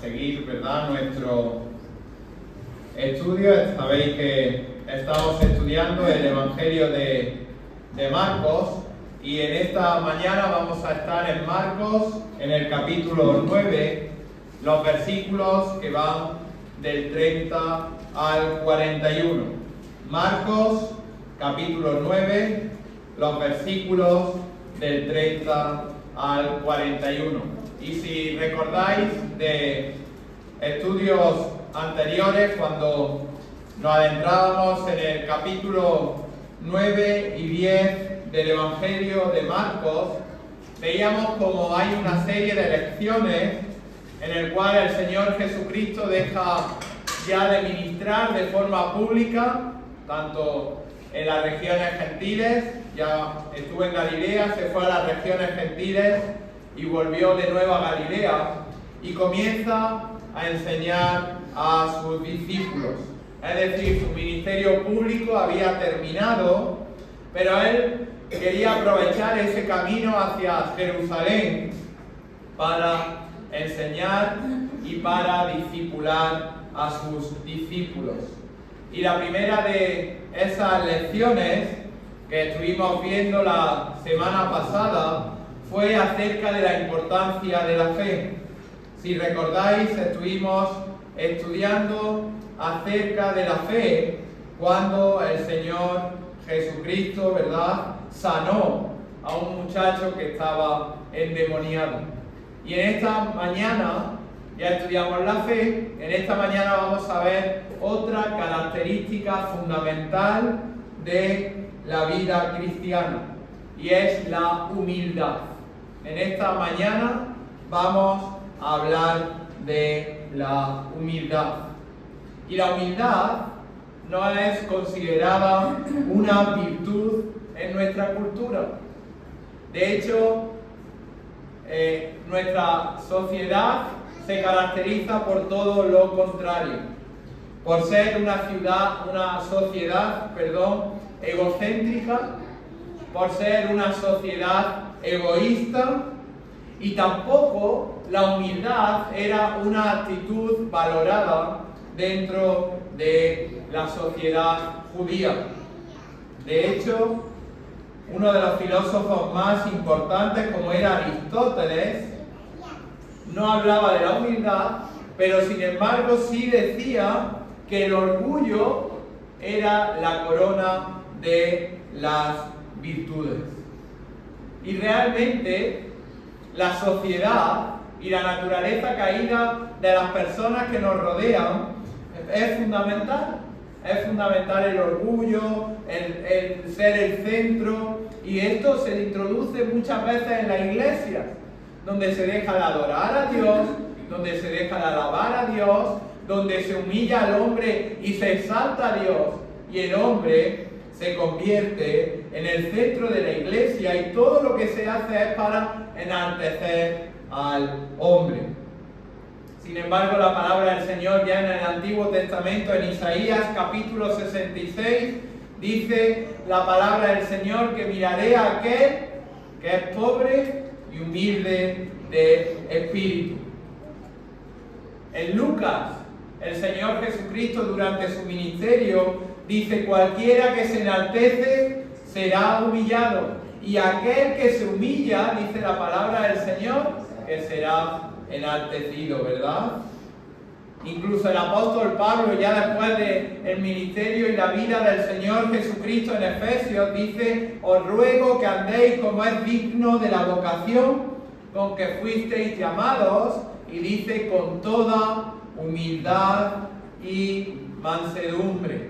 seguir, ¿verdad?, nuestro estudio. Sabéis que estamos estudiando el Evangelio de Marcos y en esta mañana vamos a estar en Marcos, en el capítulo 9, los versículos que van del 30 al 41. Marcos, capítulo 9, los versículos del 30 al 41. Y si recordáis de estudios anteriores, cuando nos adentrábamos en el capítulo 9 y 10 del Evangelio de Marcos, veíamos como hay una serie de lecciones en el cual el Señor Jesucristo deja ya de ministrar de forma pública, tanto en las regiones gentiles, ya estuvo en Galilea, se fue a las regiones gentiles y volvió de nuevo a Galilea y comienza a enseñar a sus discípulos. Es decir, su ministerio público había terminado, pero él quería aprovechar ese camino hacia Jerusalén para enseñar y para discipular a sus discípulos. Y la primera de esas lecciones que estuvimos viendo la semana pasada fue acerca de la importancia de la fe. Si recordáis, estuvimos estudiando acerca de la fe cuando el Señor Jesucristo, ¿verdad?, sanó a un muchacho que estaba endemoniado. Y en esta mañana ya estudiamos la fe. En esta mañana vamos a ver otra característica fundamental de la vida cristiana, y es la humildad. En esta mañana vamos a hablar de la humildad. Y la humildad no es considerada una virtud en nuestra cultura. De hecho, nuestra sociedad se caracteriza por todo lo contrario, por ser una sociedad egocéntrica, por ser una sociedad egoísta, y tampoco la humildad era una actitud valorada dentro de la sociedad judía. De hecho, uno de los filósofos más importantes, como era Aristóteles, no hablaba de la humildad, pero sin embargo sí decía que el orgullo era la corona de las virtudes. Y realmente la sociedad y la naturaleza caída de las personas que nos rodean es fundamental. Es fundamental el orgullo, el ser el centro, y esto se introduce muchas veces en la iglesia, donde se deja de adorar a Dios, donde se deja de alabar a Dios, donde se humilla al hombre y se exalta a Dios, y el hombre se convierte en el centro de la iglesia, y todo lo que se hace es para enaltecer al hombre. Sin embargo, la palabra del Señor ya en el Antiguo Testamento, en Isaías capítulo 66, dice la palabra del Señor que miraré a aquel que es pobre y humilde de espíritu. En Lucas, el Señor Jesucristo durante su ministerio dice: cualquiera que se enaltece será humillado, y aquel que se humilla, dice la palabra del Señor, que será enaltecido, ¿verdad? Incluso el apóstol Pablo, ya después del ministerio y la vida del Señor Jesucristo en Efesios, dice: os ruego que andéis como es digno de la vocación con que fuisteis llamados, y dice: con toda humildad y mansedumbre.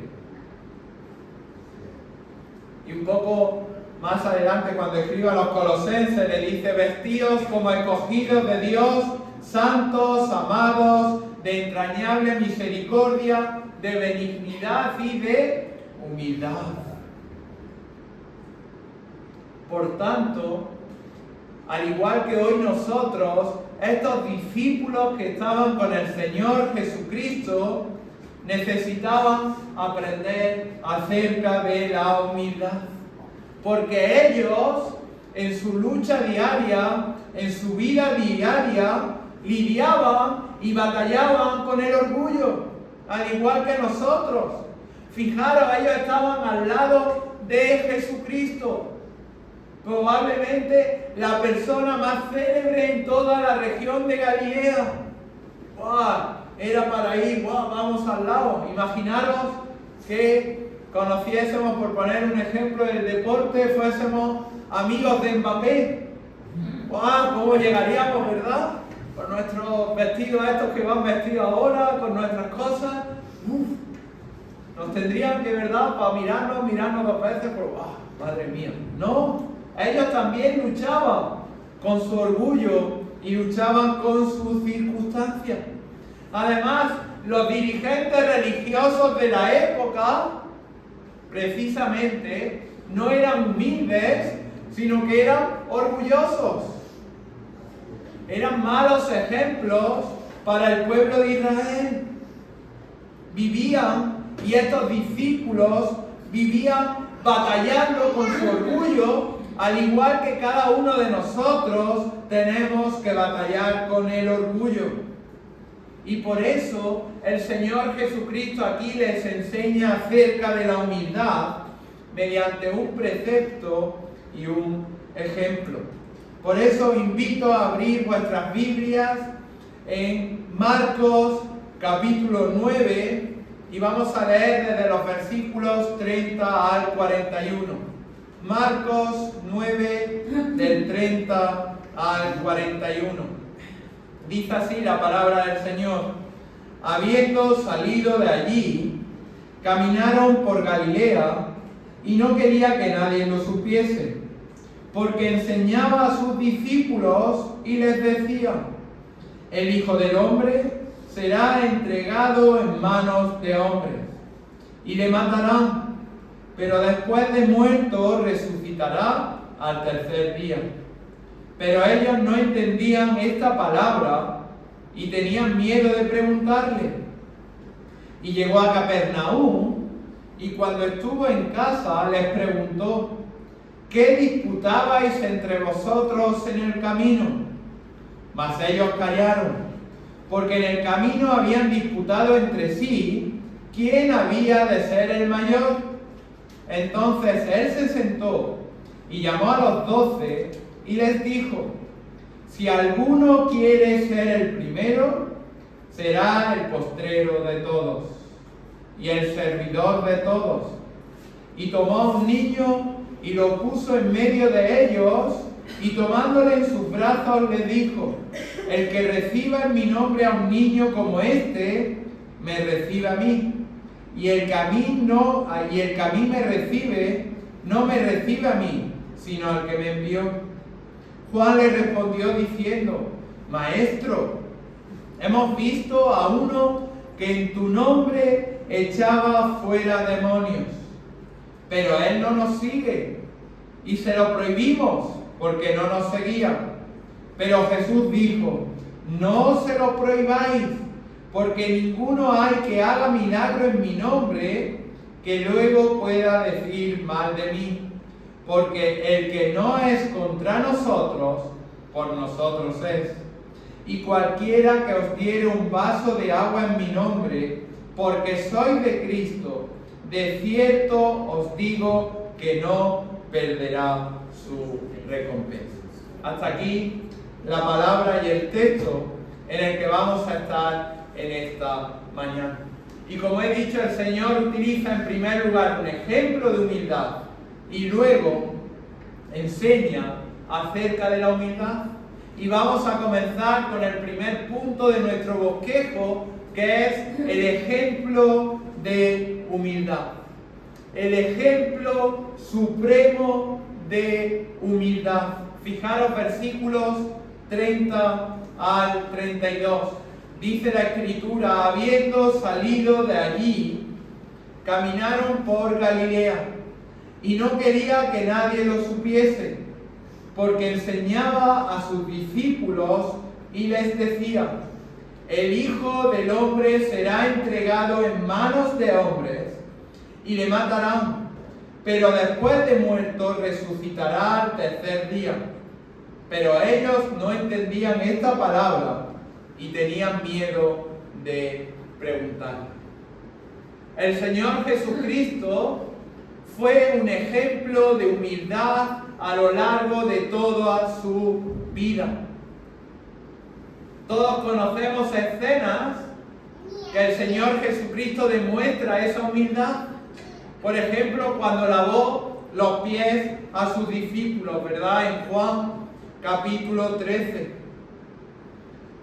Y un poco más adelante, cuando escribe a los colosenses, le dice: vestíos como escogidos de Dios, santos, amados, de entrañable misericordia, de benignidad y de humildad. Por tanto, al igual que hoy nosotros, estos discípulos que estaban con el Señor Jesucristo necesitaban aprender acerca de la humildad, porque ellos en su lucha diaria, en su vida diaria, lidiaban y batallaban con el orgullo, al igual que nosotros. Fijaros, ellos estaban al lado de Jesucristo, probablemente la persona más célebre en toda la región de Galilea. ¡Wow! Era para ir, wow, vamos al lado. Imaginaros que conociésemos, por poner un ejemplo del deporte, fuésemos amigos de Mbappé. ¡Wow! ¿Cómo llegaríamos, verdad? Con nuestros vestidos estos que van vestidos ahora, con nuestras cosas. Nos tendrían que, ¿verdad?, para mirarnos dos veces, pero ¡wow! Madre mía. No, ellos también luchaban con su orgullo y luchaban con sus circunstancias. Además, los dirigentes religiosos de la época, precisamente, no eran humildes, sino que eran orgullosos. Eran malos ejemplos para el pueblo de Israel. Vivían, y estos discípulos vivían batallando con su orgullo, al igual que cada uno de nosotros tenemos que batallar con el orgullo. Y por eso el Señor Jesucristo aquí les enseña acerca de la humildad mediante un precepto y un ejemplo. Por eso invito a abrir vuestras Biblias en Marcos capítulo 9 y vamos a leer desde los versículos 30 al 41. Marcos 9 del 30 al 41. Dice así la palabra del Señor: habiendo salido de allí, caminaron por Galilea y no quería que nadie lo supiese, porque enseñaba a sus discípulos y les decía: el Hijo del Hombre será entregado en manos de hombres y le matarán, pero después de muerto resucitará al tercer día. Pero ellos no entendían esta palabra y tenían miedo de preguntarle. Y llegó a Capernaum y cuando estuvo en casa les preguntó: ¿qué disputabais entre vosotros en el camino? Mas ellos callaron, porque en el camino habían disputado entre sí quién había de ser el mayor. Entonces él se sentó y llamó a los 12 y les dijo: si alguno quiere ser el primero, será el postrero de todos y el servidor de todos. Y tomó a un niño y lo puso en medio de ellos, y tomándole en sus brazos le dijo: el que reciba en mi nombre a un niño como este, me recibe a mí. Y el que a mí me recibe, no me recibe a mí, sino al que me envió. Juan le respondió diciendo: Maestro, hemos visto a uno que en tu nombre echaba fuera demonios, pero él no nos sigue, y se lo prohibimos porque no nos seguía. Pero Jesús dijo: no se lo prohibáis, porque ninguno hay que haga milagro en mi nombre que luego pueda decir mal de mí. Porque el que no es contra nosotros, por nosotros es. Y cualquiera que os diere un vaso de agua en mi nombre, porque soy de Cristo, de cierto os digo que no perderá su recompensa. Hasta aquí la palabra y el texto en el que vamos a estar en esta mañana. Y como he dicho, el Señor utiliza en primer lugar un ejemplo de humildad y luego enseña acerca de la humildad. Y vamos a comenzar con el primer punto de nuestro bosquejo, que es el ejemplo de humildad. El ejemplo supremo de humildad. Fijaros versículos 30 al 32. Dice la Escritura: habiendo salido de allí, caminaron por Galilea, y no quería que nadie lo supiese, porque enseñaba a sus discípulos y les decía: el Hijo del Hombre será entregado en manos de hombres y le matarán, pero después de muerto resucitará al tercer día. Pero ellos no entendían esta palabra y tenían miedo de preguntar. El Señor Jesucristo fue un ejemplo de humildad a lo largo de toda su vida. Todos conocemos escenas que el Señor Jesucristo demuestra esa humildad. Por ejemplo, cuando lavó los pies a sus discípulos, ¿verdad? En Juan capítulo 13.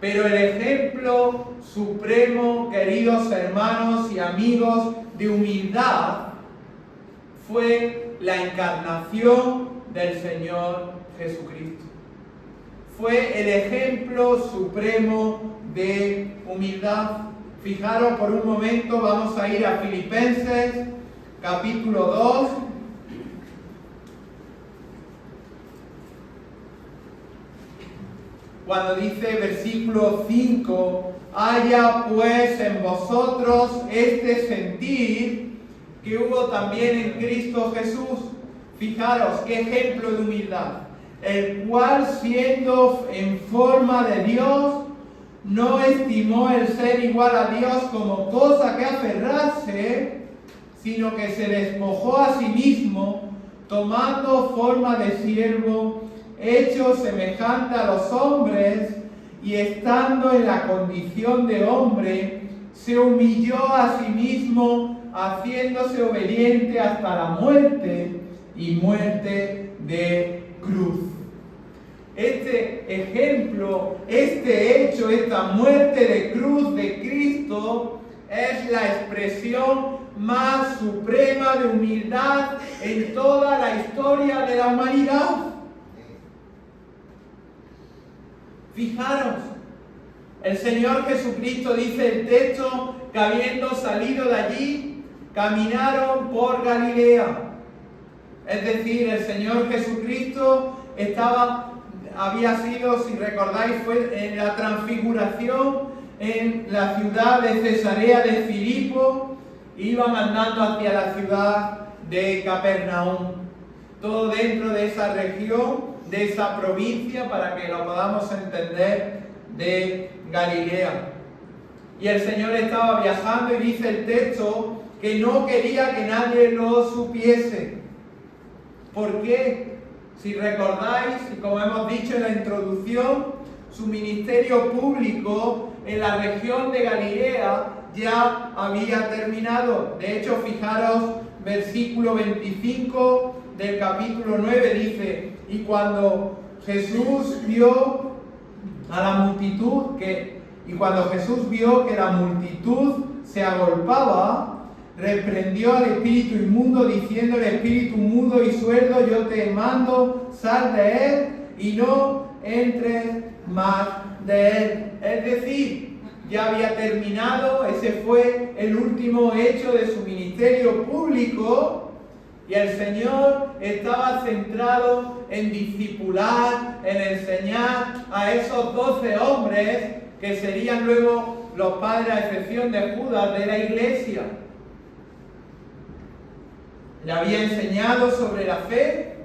Pero el ejemplo supremo, queridos hermanos y amigos, de humildad fue la encarnación del Señor Jesucristo. Fue el ejemplo supremo de humildad. Fijaros por un momento, vamos a ir a Filipenses capítulo 2. Cuando dice versículo 5, haya pues en vosotros este sentir que hubo también en Cristo Jesús. Fijaros qué ejemplo de humildad. El cual siendo en forma de Dios, no estimó el ser igual a Dios como cosa que aferrarse, sino que se despojó a sí mismo, tomando forma de siervo, hecho semejante a los hombres, y estando en la condición de hombre, se humilló a sí mismo, haciéndose obediente hasta la muerte, y muerte de cruz. Este ejemplo, este hecho, esta muerte de cruz de Cristo es la expresión más suprema de humildad en toda la historia de la humanidad. Fijaros, el Señor Jesucristo dice el texto que habiendo salido de allí, caminaron por Galilea. Es decir, el Señor Jesucristo había sido, si recordáis, fue en la transfiguración en la ciudad de Cesarea de Filipo, iban andando hacia la ciudad de Capernaum, todo dentro de esa región, de esa provincia, para que lo podamos entender, de Galilea. Y el Señor estaba viajando y dice el texto que no quería que nadie lo supiese. ¿Por qué? Si recordáis, y como hemos dicho en la introducción, su ministerio público en la región de Galilea ya había terminado. De hecho, fijaros, versículo 25 del capítulo 9 dice: y cuando Jesús vio a la multitud que la multitud se agolpaba, reprendió al espíritu inmundo, diciendo: el espíritu mudo y suerdo, yo te mando, sal de él y no entres más de él. Es decir, ya había terminado, ese fue el último hecho de su ministerio público, y el Señor estaba centrado en discipular, en enseñar a esos 12 hombres que serían luego los padres, a excepción de Judas, de la iglesia. Le había enseñado sobre la fe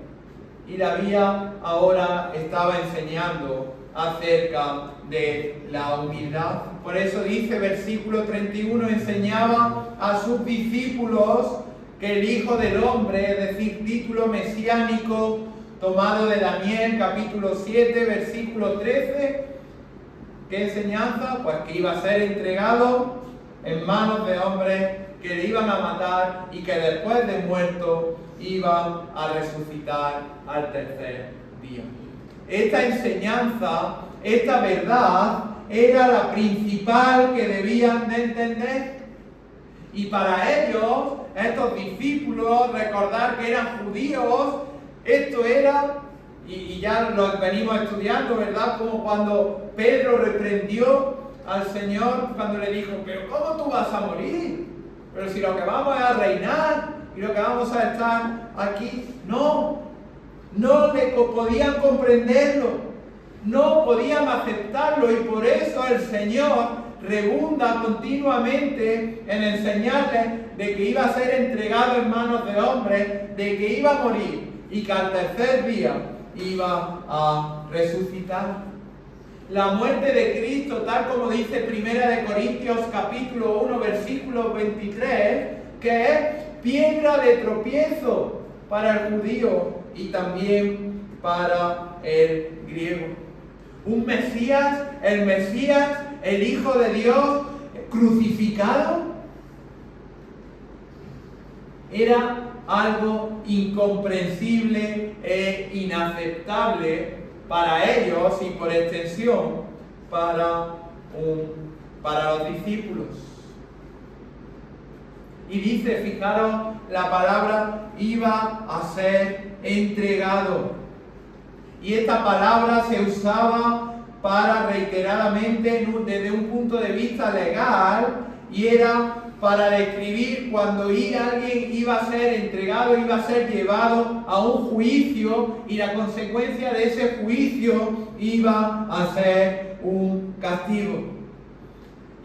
y ahora estaba enseñando acerca de la humildad. Por eso dice versículo 31, enseñaba a sus discípulos que el Hijo del Hombre, es decir, título mesiánico tomado de Daniel capítulo 7 versículo 13, ¿qué enseñanza? Pues que iba a ser entregado en manos de hombres que le iban a matar y que después de muerto iba a resucitar al tercer día. Esta enseñanza, esta verdad, era la principal que debían de entender. Y para ellos, estos discípulos, recordar que eran judíos, esto era, y ya lo venimos estudiando, ¿verdad? Como cuando Pedro reprendió al Señor cuando le dijo: pero ¿cómo tú vas a morir? Pero si lo que vamos es a reinar y lo que vamos a estar aquí. No podían comprenderlo, no podían aceptarlo, y por eso el Señor rebunda continuamente en enseñarles de que iba a ser entregado en manos de hombres, de que iba a morir y que al tercer día iba a resucitar. la muerte de Cristo, tal como dice 1 Corintios capítulo 1, versículo 23, que es piedra de tropiezo para el judío y también para el griego. Un Mesías, el Hijo de Dios, crucificado, era algo incomprensible e inaceptable para ellos y por extensión para los discípulos. Y dice, fijaros, la palabra iba a ser entregado. Y esta palabra se usaba para reiteradamente desde un punto de vista legal, y era para describir cuando alguien iba a ser entregado, iba a ser llevado a un juicio, y la consecuencia de ese juicio iba a ser un castigo.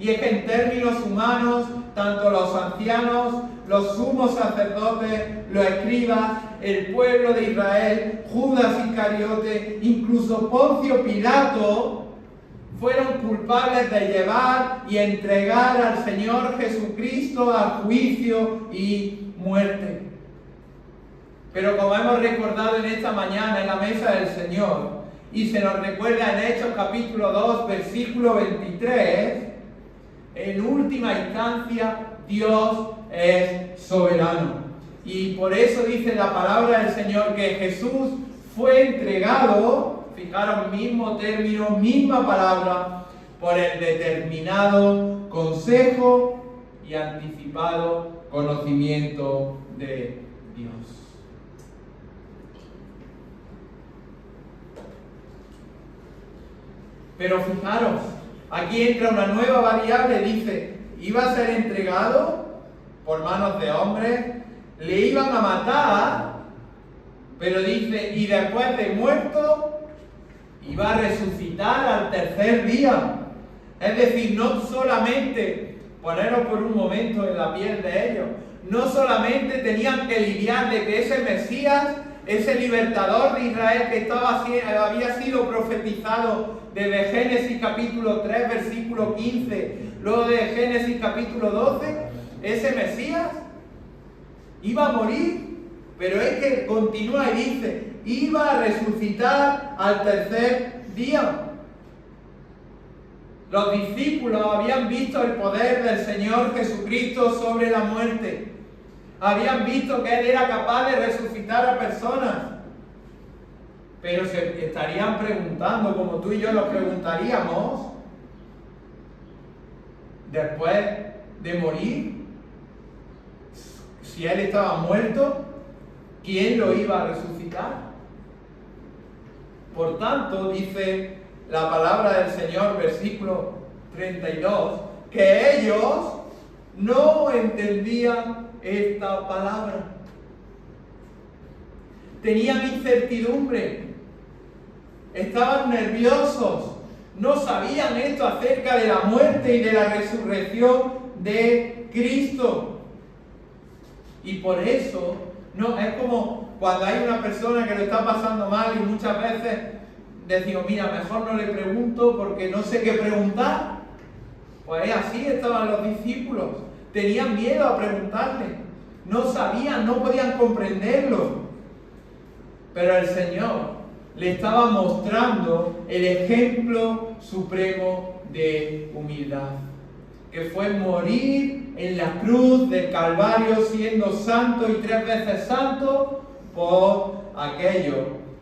Y es que en términos humanos, tanto los ancianos, los sumos sacerdotes, los escribas, el pueblo de Israel, Judas Iscariote, incluso Poncio Pilato, fueron culpables de llevar y entregar al Señor Jesucristo a juicio y muerte. Pero como hemos recordado en esta mañana en la mesa del Señor, y se nos recuerda en Hechos capítulo 2, versículo 23, en última instancia Dios es soberano. Y por eso dice la palabra del Señor que Jesús fue entregado, fijaros, mismo término, misma palabra, por el determinado consejo y anticipado conocimiento de Dios. Pero fijaros, aquí entra una nueva variable, dice, iba a ser entregado por manos de hombres, le iban a matar, pero dice, y después de muerto, iba a resucitar al tercer día. Es decir, no solamente, poneros por un momento en la piel de ellos, no solamente tenían que lidiar de que ese Mesías, ese libertador de Israel que había sido profetizado desde Génesis capítulo 3, versículo 15, luego de Génesis capítulo 12, ese Mesías iba a morir, pero es que continúa y dice, iba a resucitar al tercer día. Los discípulos habían visto el poder del Señor Jesucristo sobre la muerte. Habían visto que Él era capaz de resucitar a personas. Pero se estarían preguntando, como tú y yo nos preguntaríamos, después de morir, si Él estaba muerto, ¿quién lo iba a resucitar? Por tanto, dice la palabra del Señor, versículo 32, que ellos no entendían esta palabra. Tenían incertidumbre, estaban nerviosos, no sabían esto acerca de la muerte y de la resurrección de Cristo. Y por eso, no, es como cuando hay una persona que lo está pasando mal y muchas veces decimos, mira, mejor no le pregunto porque no sé qué preguntar. Pues así estaban los discípulos, tenían miedo a preguntarle, no sabían, no podían comprenderlo. Pero el Señor le estaba mostrando el ejemplo supremo de humildad, que fue morir en la cruz del Calvario siendo santo y 3 veces santo por aquellos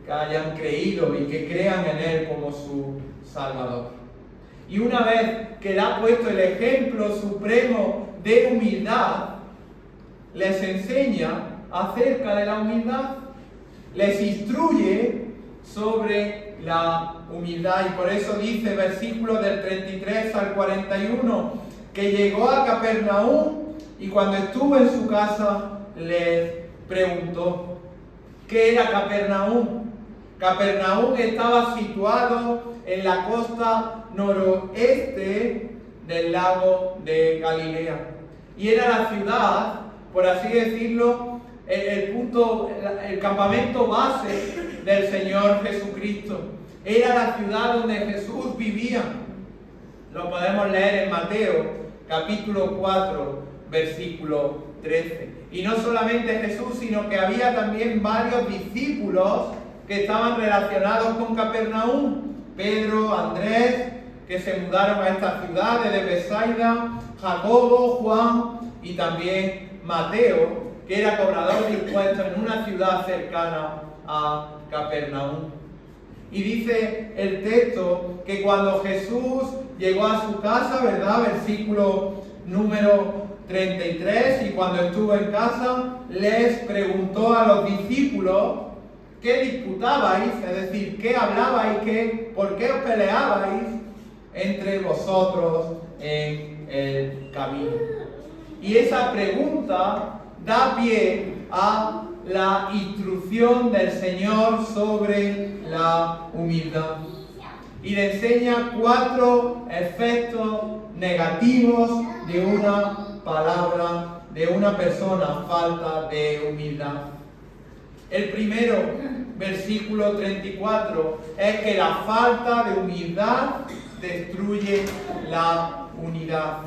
que hayan creído y que crean en Él como su Salvador. Y una vez que le ha puesto el ejemplo supremo de humildad, les enseña acerca de la humildad, les instruye sobre la humildad. Y por eso dice, versículos del 33 al 41, que llegó a Capernaum y cuando estuvo en su casa les preguntó, ¿qué era Capernaum? Capernaum estaba situado en la costa noroeste del lago de Galilea. Y era la ciudad, por así decirlo, el campamento base del Señor Jesucristo. Era la ciudad donde Jesús vivía. Lo podemos leer en Mateo, capítulo 4, versículo 13. Y no solamente Jesús, sino que había también varios discípulos que estaban relacionados con Capernaum. Pedro, Andrés, que se mudaron a esta ciudad de Betsaida, Jacobo, Juan y también Mateo, que era cobrador de impuestos en una ciudad cercana a Capernaum. Y dice el texto que cuando Jesús llegó a su casa, ¿verdad? Versículo número 33, y cuando estuvo en casa, les preguntó a los discípulos qué disputabais, es decir, qué hablabais, por qué os peleabais entre vosotros en el camino. Y esa pregunta da pie a la instrucción del Señor sobre la humildad. Y le enseña 4 efectos negativos de una palabra, de una persona falta de humildad. El primero, versículo 34, es que la falta de humildad destruye la unidad.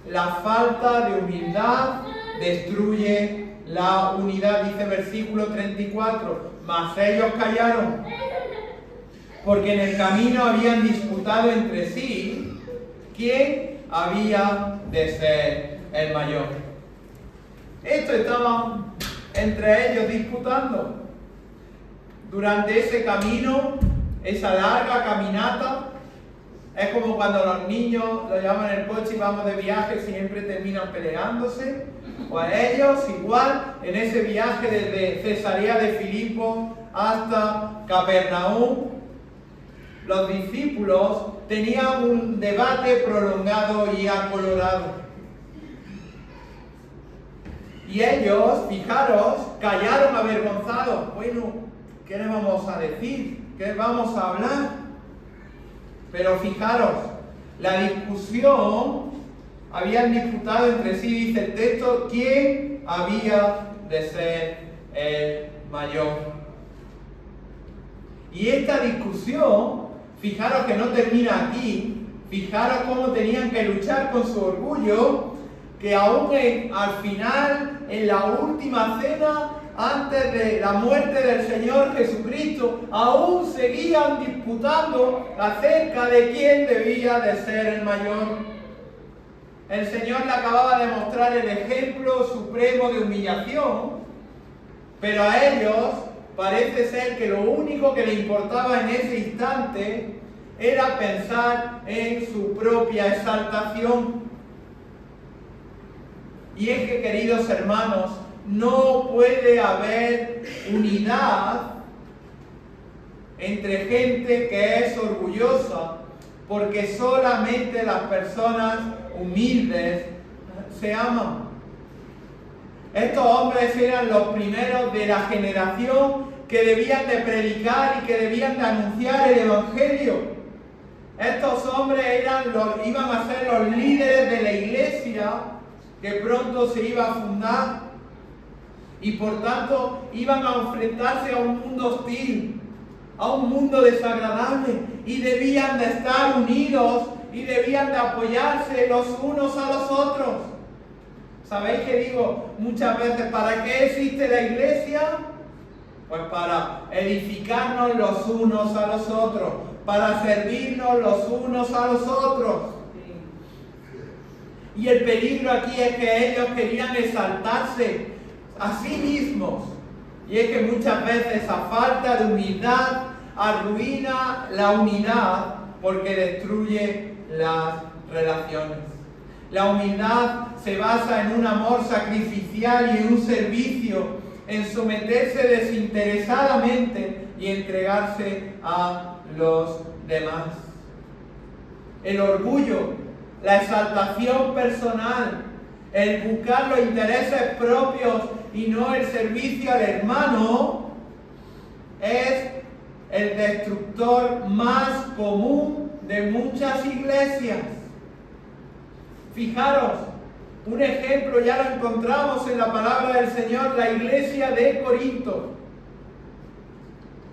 La falta de humildad destruye la unidad, dice versículo 34, mas ellos callaron, porque en el camino habían disputado entre sí quién había de ser el mayor. Estos estaban entre ellos disputando. Durante ese camino, esa larga caminata, es como cuando los niños lo llevan en el coche y vamos de viaje, siempre terminan peleándose. Pues ellos igual, en ese viaje desde Cesarea de Filipo hasta Capernaum, los discípulos tenían un debate prolongado y acolorado. Y ellos, fijaros, callaron avergonzados. Bueno, ¿qué les vamos a decir? ¿Qué vamos a hablar? Pero fijaros, la discusión, habían disputado entre sí, dice el texto, quién había de ser el mayor. Y esta discusión, fijaros que no termina aquí, fijaros cómo tenían que luchar con su orgullo, que aún al final, en la última cena, antes de la muerte del Señor Jesucristo, aún seguían disputando acerca de quién debía de ser el mayor. El Señor le acababa de mostrar el ejemplo supremo de humillación, pero a ellos parece ser que lo único que le importaba en ese instante era pensar en su propia exaltación. Y es que, queridos hermanos, no puede haber unidad entre gente que es orgullosa, porque solamente las personas humildes se aman. Estos hombres eran los primeros de la generación que debían de predicar y que debían de anunciar el Evangelio. Estos hombres iban a ser los líderes de la iglesia que pronto se iba a fundar, y por tanto iban a enfrentarse a un mundo hostil, a un mundo desagradable, y debían de estar unidos y debían de apoyarse los unos a los otros. ¿Sabéis qué digo muchas veces? ¿Para qué existe la iglesia? Pues para edificarnos los unos a los otros, para servirnos los unos a los otros. Y el peligro aquí es que ellos querían exaltarse a sí mismos. Y es que muchas veces esa falta de humildad arruina la unidad porque destruye las relaciones. La humildad se basa en un amor sacrificial y en un servicio, en someterse desinteresadamente y entregarse a los demás. El orgullo, la exaltación personal, el buscar los intereses propios y no el servicio al hermano, es el destructor más común de muchas iglesias. Fijaros, un ejemplo ya lo encontramos en la palabra del Señor, la iglesia de Corinto.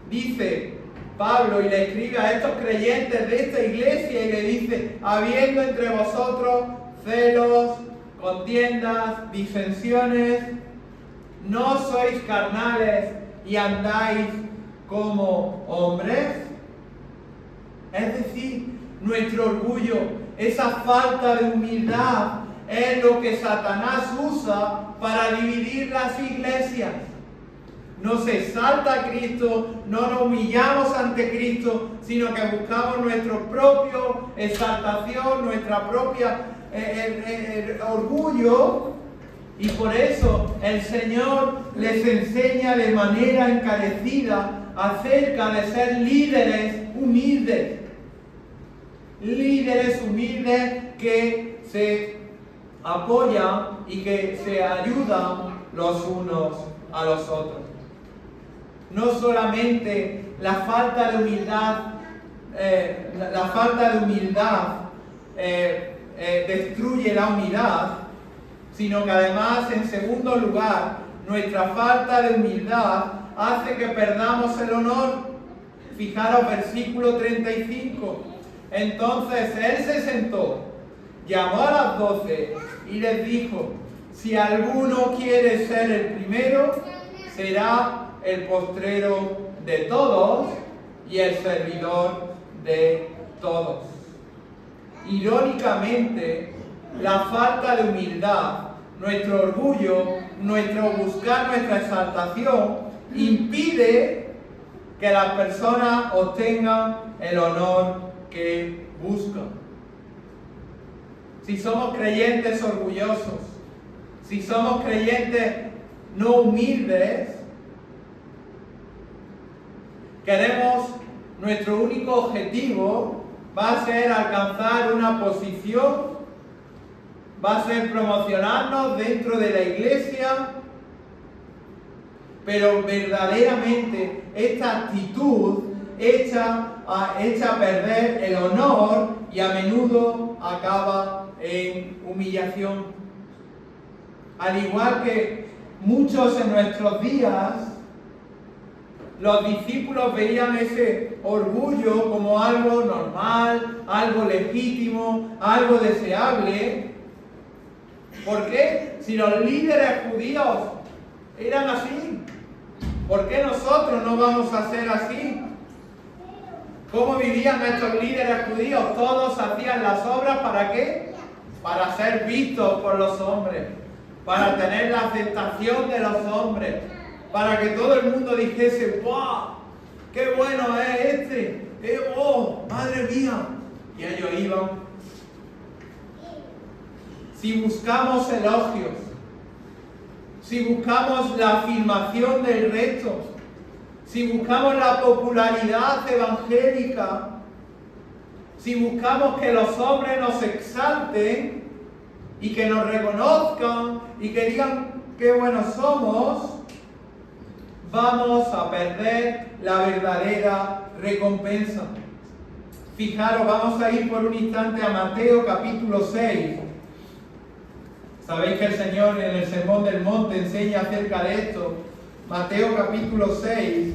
Dice Pablo y le escribe a estos creyentes de esta iglesia y le dice: habiendo entre vosotros celos, contiendas, disensiones, ¿no sois carnales y andáis como hombres? Es decir, nuestro orgullo, esa falta de humildad, es lo que Satanás usa para dividir las iglesias. No se exalta a Cristo, no nos humillamos ante Cristo, sino que buscamos nuestra propia exaltación, nuestra propia orgullo. Y por eso el Señor les enseña de manera encarecida acerca de ser líderes humildes. Líderes humildes que se apoyan y que se ayudan los unos a los otros. No solamente la falta de humildad, destruye la unidad, sino que además, en segundo lugar, nuestra falta de humildad hace que perdamos el honor. Fijaros, versículo 35. Entonces él se sentó, llamó a las 12 y les dijo: si alguno quiere ser el primero, será el postrero de todos y el servidor de todos. Irónicamente, la falta de humildad, nuestro orgullo, nuestro buscar nuestra exaltación, impide que las personas obtengan el honor que buscan. Si somos creyentes orgullosos, si somos creyentes no humildes, nuestro único objetivo va a ser alcanzar una posición, va a ser promocionarnos dentro de la iglesia, pero verdaderamente esta actitud echa a perder el honor y a menudo acaba en humillación. Al igual que muchos en nuestros días, los discípulos veían ese orgullo como algo normal, algo legítimo, algo deseable. ¿Por qué? Si los líderes judíos eran así, ¿por qué nosotros no vamos a ser así? ¿Cómo vivían estos líderes judíos? Todos hacían las obras, ¿para qué? Para ser vistos por los hombres, para tener la aceptación de los hombres, para que todo el mundo dijese: ¡wow! ¡Qué bueno es este! ¡Oh, madre mía! Y ellos iban. Si buscamos elogios, si buscamos la afirmación del resto, si buscamos la popularidad evangélica, si buscamos que los hombres nos exalten y que nos reconozcan y que digan qué buenos somos, vamos a perder la verdadera recompensa. Fijaros, vamos a ir por un instante a Mateo capítulo 6. Sabéis que el Señor en el Sermón del Monte enseña acerca de esto. Mateo capítulo 6,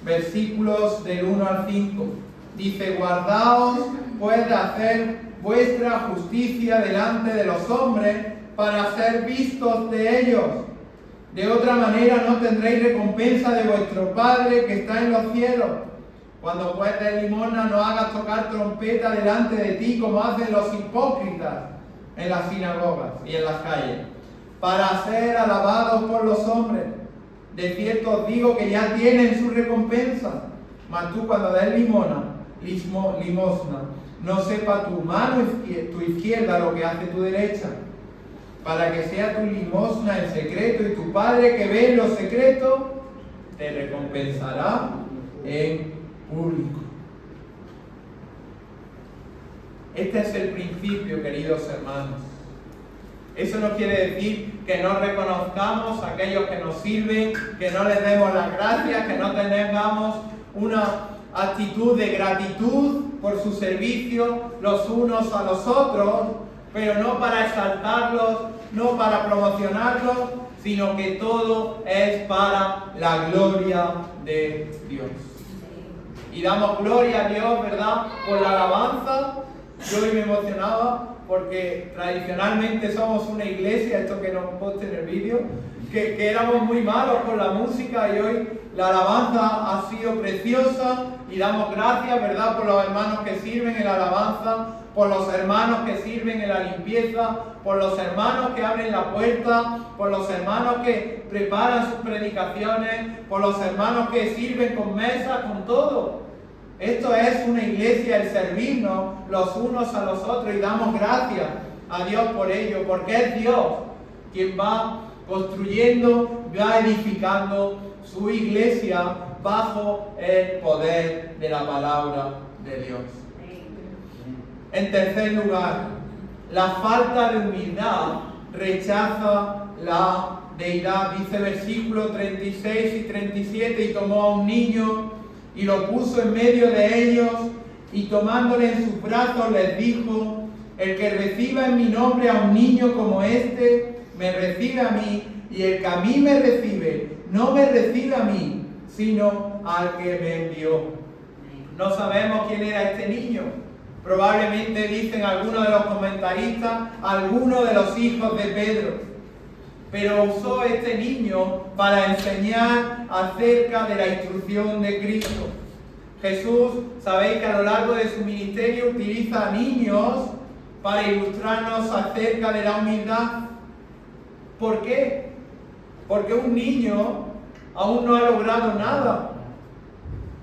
versículos del 1 al 5. Dice: guardaos pues de hacer vuestra justicia delante de los hombres, para ser vistos de ellos. De otra manera no tendréis recompensa de vuestro Padre que está en los cielos. Cuando pues des limosna, no hagas tocar trompeta delante de ti, como hacen los hipócritas en las sinagogas y en las calles, para ser alabados por los hombres. De cierto os digo que ya tienen su recompensa. Mas tú, cuando des limosna, no sepa tu mano tu izquierda lo que hace tu derecha, para que sea tu limosna en secreto, y tu Padre que ve en lo secreto te recompensará en público. Este es el principio, queridos hermanos. Eso no quiere decir que no reconozcamos a aquellos que nos sirven, que no les demos las gracias, que no tengamos una actitud de gratitud por su servicio los unos a los otros, pero no para exaltarlos no para promocionarlo, sino que todo es para la gloria de Dios. Y damos gloria a Dios, ¿verdad?, por la alabanza. Yo hoy me emocionaba porque tradicionalmente somos una iglesia, esto que nos poste en el vídeo, que éramos muy malos con la música, y hoy la alabanza ha sido preciosa y damos gracias, ¿verdad?, por los hermanos que sirven en la alabanza, por los hermanos que sirven en la limpieza, por los hermanos que abren la puerta, por los hermanos que preparan sus predicaciones, por los hermanos que sirven con mesas, con todo. Esto es una iglesia, el servirnos los unos a los otros, y damos gracias a Dios por ello, porque es Dios quien va construyendo, va edificando su iglesia bajo el poder de la palabra de Dios. En tercer lugar, la falta de humildad rechaza la deidad. Dice versículos 36 y 37, y tomó a un niño y lo puso en medio de ellos, y tomándole en sus brazos les dijo: el que reciba en mi nombre a un niño como este, me recibe a mí, y el que a mí me recibe, no me recibe a mí, sino al que me envió. No sabemos quién era este niño. Probablemente, dicen algunos de los comentaristas, alguno de los hijos de Pedro. Pero usó este niño para enseñar acerca de la instrucción de Cristo. Jesús, sabéis que a lo largo de su ministerio utiliza a niños para ilustrarnos acerca de la humildad. ¿Por qué? Porque un niño aún no ha logrado nada,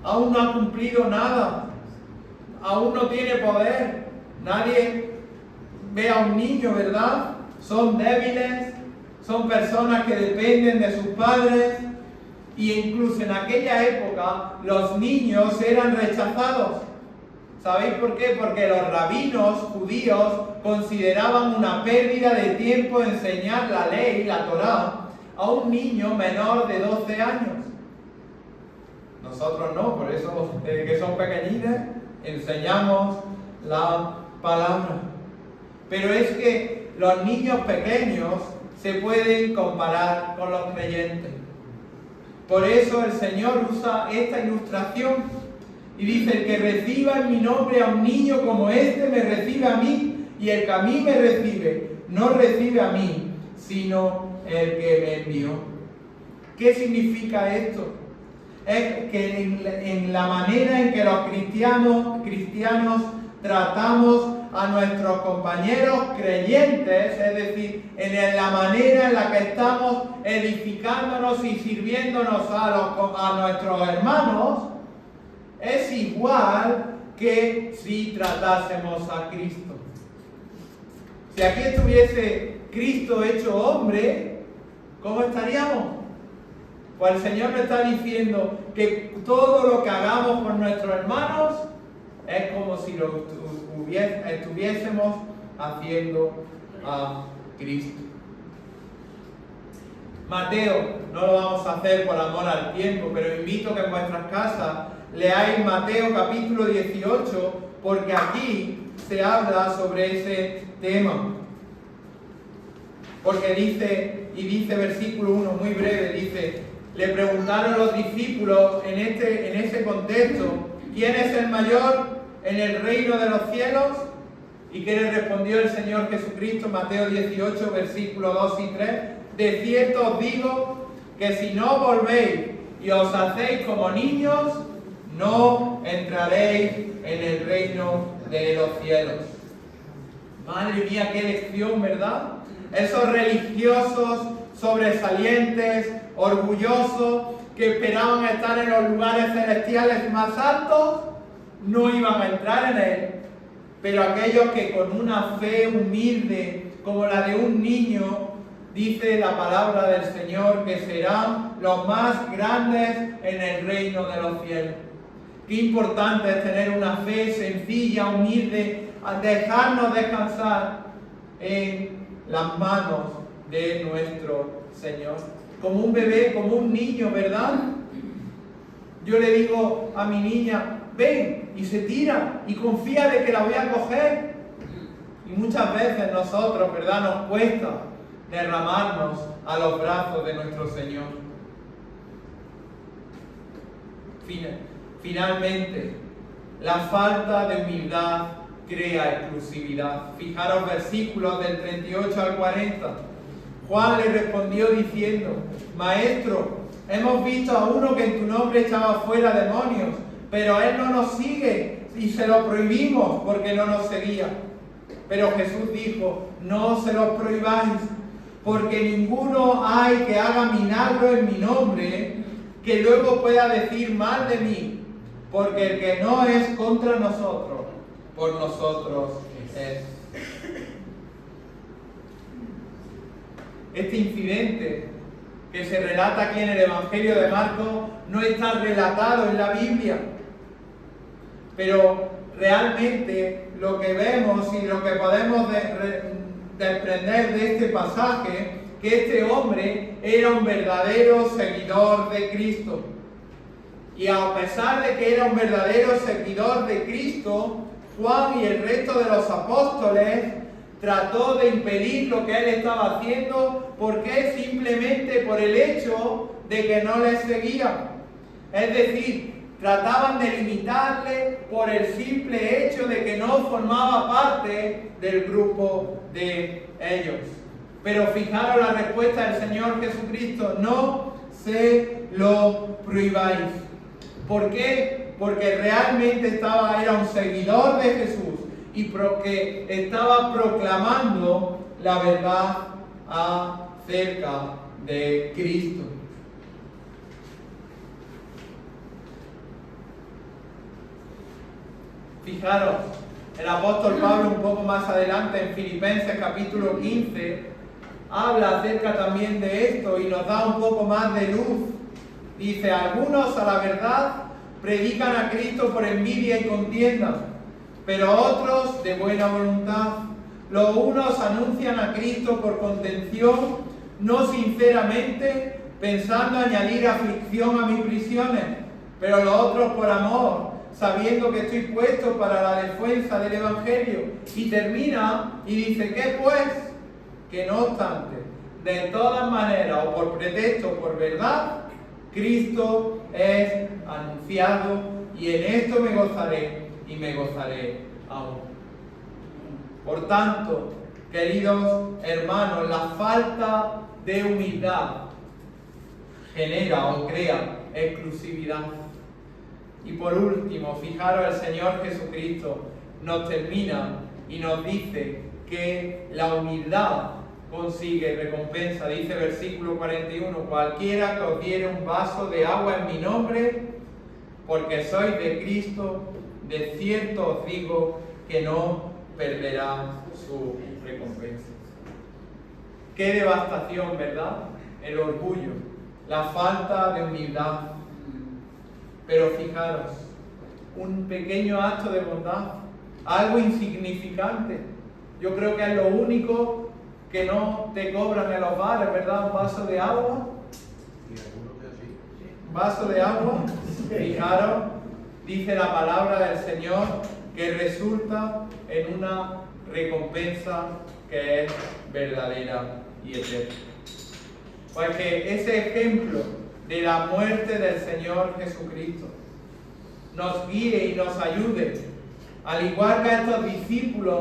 aún no ha cumplido nada, aún no tiene poder. Nadie ve a un niño, ¿verdad? Son débiles, son personas que dependen de sus padres, y incluso en aquella época los niños eran rechazados. ¿Sabéis por qué? Porque los rabinos judíos consideraban una pérdida de tiempo enseñar la ley, la Torá, a un niño menor de 12 años. Nosotros no, por eso desde que son pequeñitos enseñamos la palabra. Pero es que los niños pequeños se pueden comparar con los creyentes. Por eso el Señor usa esta ilustración y dice: el que reciba en mi nombre a un niño como este, me recibe a mí, y el que a mí me recibe, no recibe a mí, sino el que me envió. ¿Qué significa esto? Es que en la manera en que los cristianos tratamos a nuestros compañeros creyentes, es decir, en la manera en la que estamos edificándonos y sirviéndonos a nuestros hermanos, es igual que si tratásemos a Cristo. Si aquí estuviese Cristo hecho hombre, ¿cómo estaríamos? Pues el Señor me está diciendo que todo lo que hagamos por nuestros hermanos es como si lo estuviésemos haciendo a Cristo. Mateo, no lo vamos a hacer por amor al tiempo, pero invito que en vuestras casas leáis Mateo capítulo 18, porque aquí se habla sobre ese tema. Porque dice versículo 1, muy breve, dice: le preguntaron los discípulos en ese contexto: ¿quién es el mayor en el reino de los cielos? ¿Y qué le respondió el Señor Jesucristo? Mateo 18, versículos 2 y 3. De cierto os digo que si no volvéis y os hacéis como niños, no entraréis en el reino de los cielos. Madre mía, qué lección, ¿verdad? Esos religiosos sobresalientes, orgullosos, que esperaban estar en los lugares celestiales más altos, no iban a entrar en él. Pero aquellos que con una fe humilde, como la de un niño, dice la palabra del Señor que serán los más grandes en el reino de los cielos. Qué importante es tener una fe sencilla, humilde, al dejarnos descansar en las manos de nuestro Señor. Como un bebé, como un niño, ¿verdad? Yo le digo a mi niña: ven, y se tira y confía de que la voy a coger. Y muchas veces nosotros, ¿verdad?, nos cuesta derramarnos a los brazos de nuestro Señor. Finalmente, la falta de humildad crea exclusividad. Fijaros versículos del 38 al 40. Juan le respondió diciendo: Maestro, hemos visto a uno que en tu nombre echaba fuera demonios, pero él no nos sigue y se lo prohibimos porque no nos seguía. Pero Jesús dijo: No se lo prohibáis, porque ninguno hay que haga milagro en mi nombre que luego pueda decir mal de mí, porque el que no es contra nosotros, por nosotros es. Este incidente que se relata aquí en el Evangelio de Marcos no está relatado en la Biblia, pero realmente lo que vemos y lo que podemos desprender de este pasaje, que este hombre era un verdadero seguidor de Cristo. Y a pesar de que era un verdadero seguidor de Cristo, Juan y el resto de los apóstoles trató de impedir lo que él estaba haciendo, porque simplemente por el hecho de que no le seguían. Es decir, trataban de limitarle por el simple hecho de que no formaba parte del grupo de ellos. Pero fijaros la respuesta del Señor Jesucristo: no se lo prohibáis. ¿Por qué? Porque realmente era un seguidor de Jesús y porque estaba proclamando la verdad acerca de Cristo. Fijaros, el apóstol Pablo un poco más adelante en Filipenses capítulo 15 habla acerca también de esto y nos da un poco más de luz. Dice: algunos a la verdad predican a Cristo por envidia y contienda, pero otros de buena voluntad. Los unos anuncian a Cristo por contención, no sinceramente, pensando añadir aflicción a mis prisiones, pero los otros por amor, sabiendo que estoy puesto para la defensa del Evangelio. Y termina y dice: ¿qué pues? Que no obstante, de todas maneras, o por pretexto o por verdad, Cristo es anunciado, y en esto me gozaré y me gozaré aún. Por tanto, queridos hermanos, la falta de humildad genera o crea exclusividad. Y por último, fijaros, el Señor Jesucristo nos termina y nos dice que la humildad consigue recompensa. Dice versículo 41: cualquiera que os diere un vaso de agua en mi nombre, porque sois de Cristo, de cierto os digo que no perderá su recompensa. Qué devastación, ¿verdad? El orgullo, la falta de humildad. Pero fijaros, un pequeño acto de bondad, algo insignificante. Yo creo que es lo único que no te cobran en los bares, ¿verdad? Un vaso de agua. Un vaso de agua. Fijaros, dice la palabra del Señor que resulta en una recompensa que es verdadera y eterna. Pues que ese ejemplo de la muerte del Señor Jesucristo nos guíe y nos ayude, al igual que a estos discípulos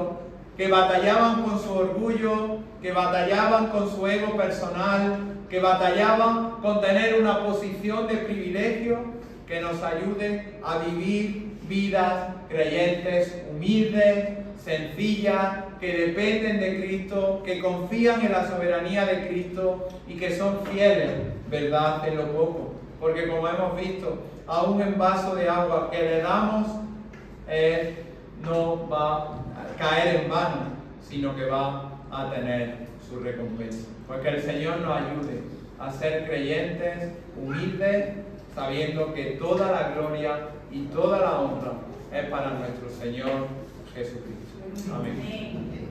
que batallaban con su orgullo, que batallaban con su ego personal, que batallaban con tener una posición de privilegio, que nos ayude a vivir vidas creyentes, humildes, sencillas, que dependen de Cristo, que confían en la soberanía de Cristo y que son fieles, ¿verdad?, en lo poco. Porque como hemos visto, aún en vaso de agua que le damos, no va a caer en vano, sino que va a tener su recompensa. Porque el Señor nos ayude a ser creyentes, humildes, sabiendo que toda la gloria y toda la honra es para nuestro Señor Jesucristo. Amén.